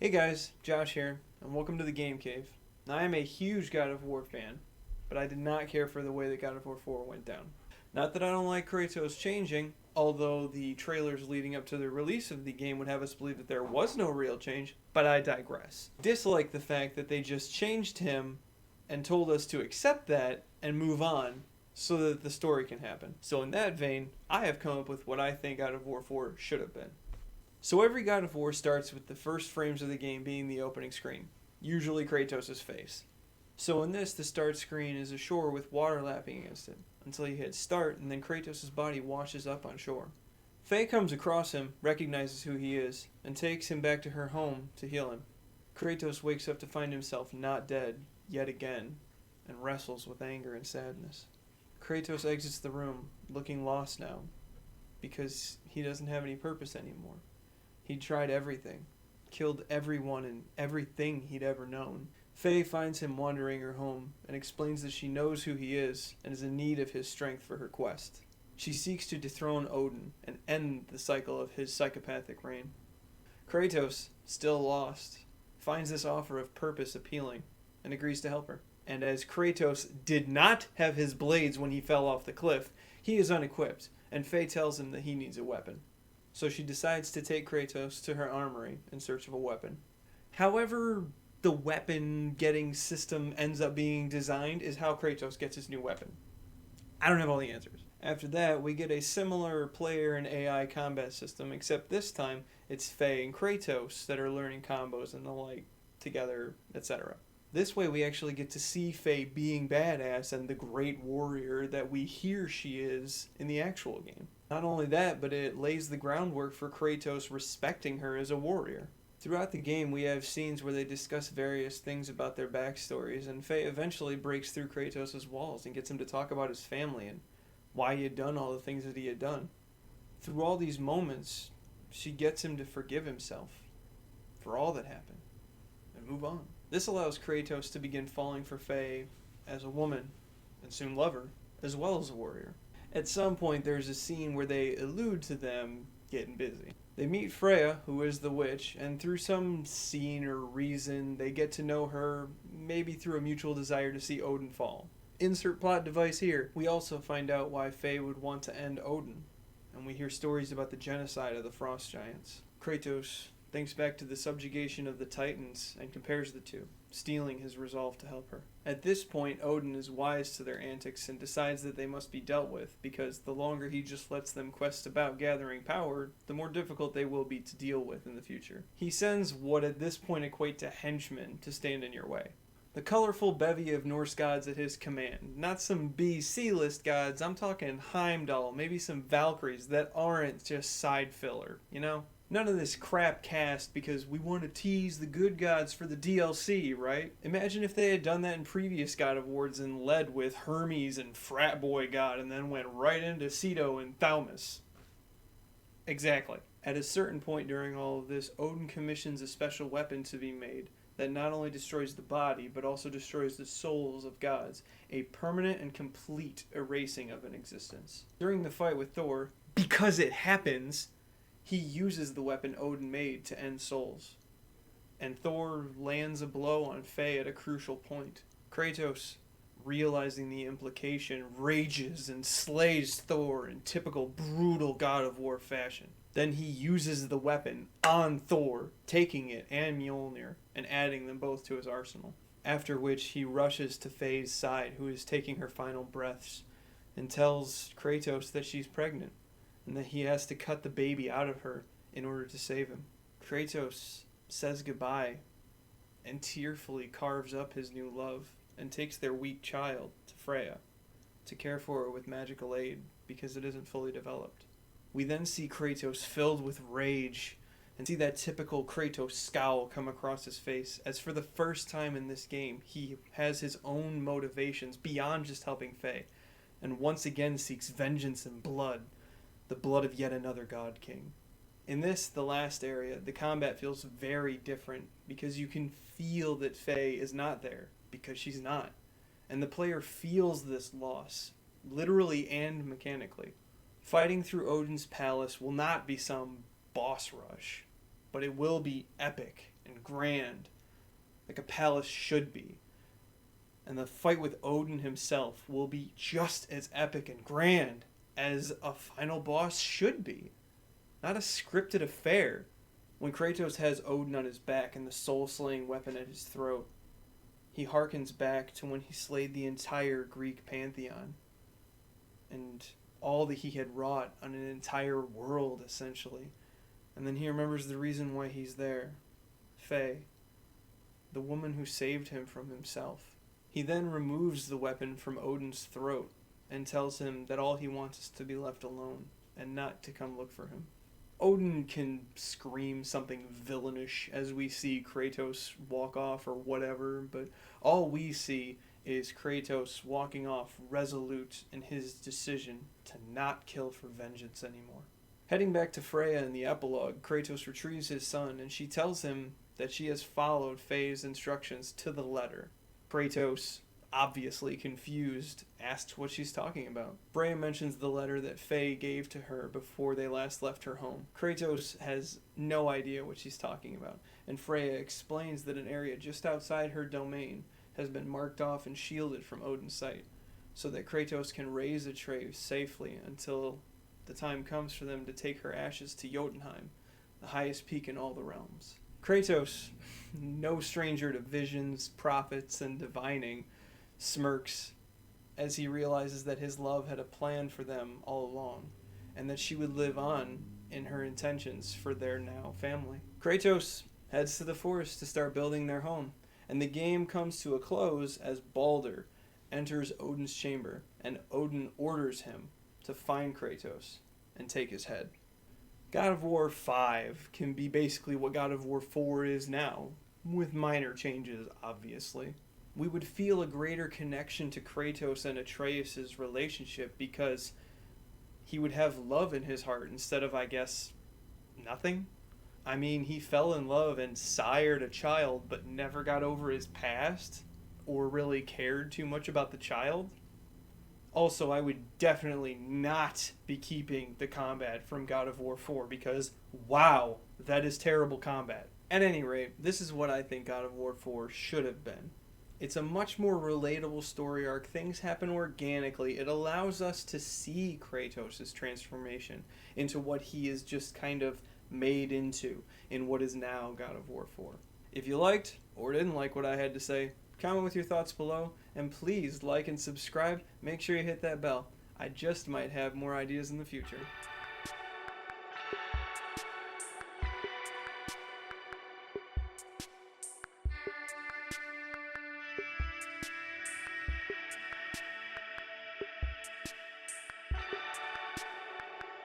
Hey guys, Josh here, and welcome to the Game Cave. Now, I am a huge God of War fan, but I did not care for the way that God of War 4 went down. Not that I don't like Kratos changing, although the trailers leading up to the release of the game would have us believe that there was no real change, but I digress. Dislike the fact that they just changed him and told us to accept that and move on so that the story can happen. So in that vein, I have come up with what I think God of War 4 should have been. So every God of War starts with the first frames of the game being the opening screen, usually Kratos' face. So in this, the start screen is ashore with water lapping against it, until you hit start and then Kratos' body washes up on shore. Faye comes across him, recognizes who he is, and takes him back to her home to heal him. Kratos wakes up to find himself not dead, yet again, and wrestles with anger and sadness. Kratos exits the room, looking lost now, because he doesn't have any purpose anymore. He'd tried everything, killed everyone and everything he'd ever known. Faye finds him wandering her home and explains that she knows who he is and is in need of his strength for her quest. She seeks to dethrone Odin and end the cycle of his psychopathic reign. Kratos, still lost, finds this offer of purpose appealing and agrees to help her. And as Kratos did not have his blades when he fell off the cliff, he is unequipped, and Faye tells him that he needs a weapon. So she decides to take Kratos to her armory in search of a weapon. However the weapon getting system ends up being designed is how Kratos gets his new weapon. I don't have all the answers. After that, we get a similar player and AI combat system, except this time it's Faye and Kratos that are learning combos and the like together, etc. This way we actually get to see Faye being badass and the great warrior that we hear she is in the actual game. Not only that, but it lays the groundwork for Kratos respecting her as a warrior. Throughout the game, we have scenes where they discuss various things about their backstories, and Faye eventually breaks through Kratos' walls and gets him to talk about his family and why he had done all the things that he had done. Through all these moments, she gets him to forgive himself for all that happened and move on. This allows Kratos to begin falling for Faye as a woman, and soon love her, as well as a warrior. At some point, there's a scene where they allude to them getting busy. They meet Freya, who is the witch, and through some scene or reason, they get to know her, maybe through a mutual desire to see Odin fall. Insert plot device here. We also find out why Faye would want to end Odin, and we hear stories about the genocide of the Frost Giants. Kratos thinks back to the subjugation of the Titans and compares the two, stealing his resolve to help her. At this point, Odin is wise to their antics and decides that they must be dealt with, because the longer he just lets them quest about gathering power, the more difficult they will be to deal with in the future. He sends what at this point equate to henchmen to stand in your way. The colorful bevy of Norse gods at his command. Not some B-C-list gods, I'm talking Heimdall, maybe some Valkyries that aren't just side filler, you know? None of this crap cast because we want to tease the good gods for the DLC, right? Imagine if they had done that in previous God of Wars and led with Hermes and Frat Boy God and then went right into Ceto and Thaumas. Exactly. At a certain point during all of this, Odin commissions a special weapon to be made that not only destroys the body, but also destroys the souls of gods, a permanent and complete erasing of an existence. During the fight with Thor, because it happens, he uses the weapon Odin made to end souls. And Thor lands a blow on Faye at a crucial point. Kratos, realizing the implication, rages and slays Thor in typical brutal God of War fashion. Then he uses the weapon on Thor, taking it and Mjolnir, and adding them both to his arsenal. After which he rushes to Faye's side, who is taking her final breaths, and tells Kratos that she's pregnant, and that he has to cut the baby out of her in order to save him. Kratos says goodbye and tearfully carves up his new love and takes their weak child to Freya to care for her with magical aid because it isn't fully developed. We then see Kratos filled with rage and see that typical Kratos scowl come across his face as for the first time in this game he has his own motivations beyond just helping Faye and once again seeks vengeance and blood. The blood of yet another God King. In this, the last area, the combat feels very different because you can feel that Faye is not there, because she's not. And the player feels this loss, literally and mechanically. Fighting through Odin's palace will not be some boss rush, but it will be epic and grand, like a palace should be. And the fight with Odin himself will be just as epic and grand as a final boss should be. Not a scripted affair. When Kratos has Odin on his back and the soul-slaying weapon at his throat, he harkens back to when he slayed the entire Greek pantheon and all that he had wrought on an entire world, essentially. And then he remembers the reason why he's there. Faye, the woman who saved him from himself. He then removes the weapon from Odin's throat and tells him that all he wants is to be left alone and not to come look for him. Odin can scream something villainish as we see Kratos walk off or whatever, but all we see is Kratos walking off resolute in his decision to not kill for vengeance anymore. Heading back to Freya in the epilogue, Kratos retrieves his son and she tells him that she has followed Faye's instructions to the letter. Kratos, obviously confused, asks what she's talking about. Freya mentions the letter that Faye gave to her before they last left her home. Kratos has no idea what she's talking about, and Freya explains that an area just outside her domain has been marked off and shielded from Odin's sight, so that Kratos can raise Atreus safely until the time comes for them to take her ashes to Jotunheim, the highest peak in all the realms. Kratos, no stranger to visions, prophets, and divining, smirks as he realizes that his love had a plan for them all along, and that she would live on in her intentions for their now family. Kratos heads to the forest to start building their home, and the game comes to a close as Baldur enters Odin's chamber, and Odin orders him to find Kratos and take his head. God of War 5 can be basically what God of War 4 is now, with minor changes, obviously. We would feel a greater connection to Kratos and Atreus' relationship because he would have love in his heart instead of, I guess, nothing. I mean, he fell in love and sired a child, but never got over his past or really cared too much about the child. Also, I would definitely not be keeping the combat from God of War 4 because, wow, that is terrible combat. At any rate, this is what I think God of War 4 should have been. It's a much more relatable story arc. Things happen organically. It allows us to see Kratos' transformation into what he is just kind of made into in what is now God of War 4. If you liked or didn't like what I had to say, comment with your thoughts below, and please like and subscribe. Make sure you hit that bell. I just might have more ideas in the future.